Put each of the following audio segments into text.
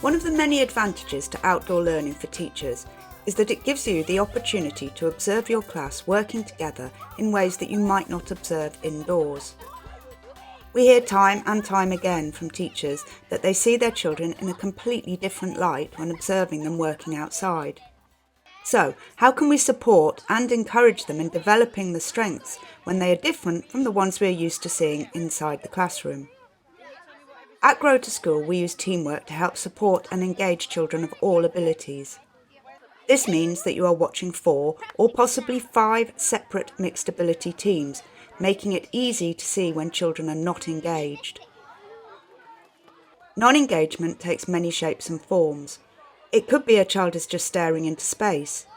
One of the many advantages to outdoor learning for teachers is that it gives you the opportunity to observe your class working together in ways that you might not observe indoors. We hear time and time again from teachers that they see their children in a completely different light when observing them working outside. So, how can we support and encourage them in developing the strengths when they are different from the ones we are used to seeing inside the classroom? At Grow to School, we use teamwork to help support and engage children of all abilities. This means that you are watching 4 or possibly 5 separate mixed ability teams, making it easy to see when children are not engaged. Non-engagement takes many shapes and forms. It could be a child is just staring into space.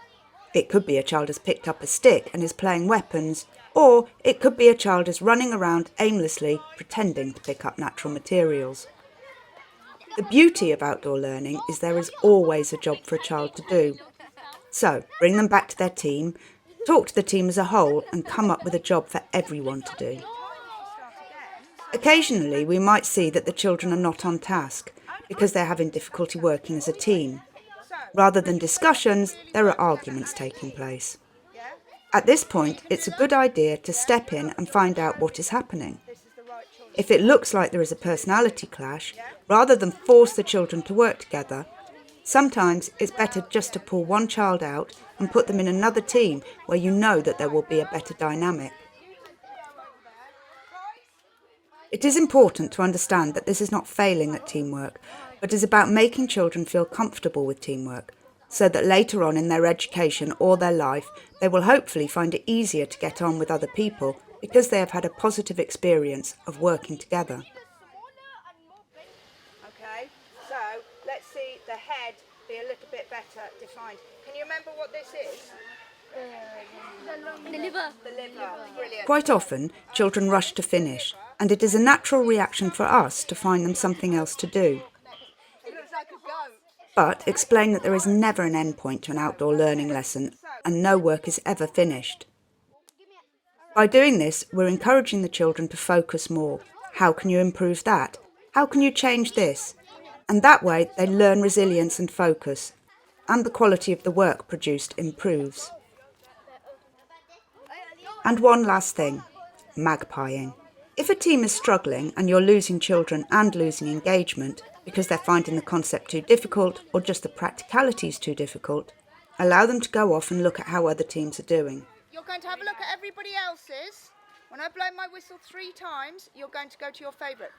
It could be a child has picked up a stick and is playing weapons, or it could be a child is running around aimlessly pretending to pick up natural materials. The beauty of outdoor learning is there is always a job for a child to do. So, bring them back to their team, talk to the team as a whole and come up with a job for everyone to do. Occasionally we might see that the children are not on task because they're having difficulty working as a team. Rather than discussions, there are arguments taking place. At this point, it's a good idea to step in and find out what is happening. If it looks like there is a personality clash, rather than force the children to work together, sometimes it's better just to pull one child out and put them in another team where you know that there will be a better dynamic. It is important to understand that this is not failing at teamwork, but is about making children feel comfortable with teamwork, so that later on in their education or their life, they will hopefully find it easier to get on with other people because they have had a positive experience of working together. Okay, so let's see the head be a little bit better defined. Can you remember what this is? The liver. The liver. Brilliant. Quite often, children rush to finish, and it is a natural reaction for us to find them something else to do. It looks like a goat. But explain that there is never an end point to an outdoor learning lesson and no work is ever finished. By doing this, we're encouraging the children to focus more. How can you improve that? How can you change this? And that way they learn resilience and focus, and the quality of the work produced improves. And one last thing, magpieing. If a team is struggling and you're losing children and losing engagement because they're finding the concept too difficult or just the practicalities too difficult, allow them to go off and look at how other teams are doing. You're going to have a look at everybody else's. When I blow my whistle 3 times, you're going to go to your favourite.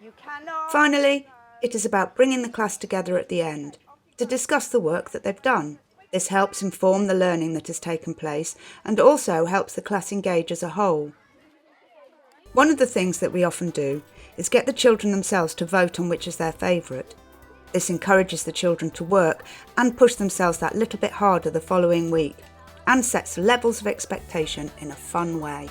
You cannot. Finally, it is about bringing the class together at the end to discuss the work that they've done. This helps inform the learning that has taken place and also helps the class engage as a whole. One of the things that we often do is get the children themselves to vote on which is their favourite. This encourages the children to work and push themselves that little bit harder the following week and sets levels of expectation in a fun way.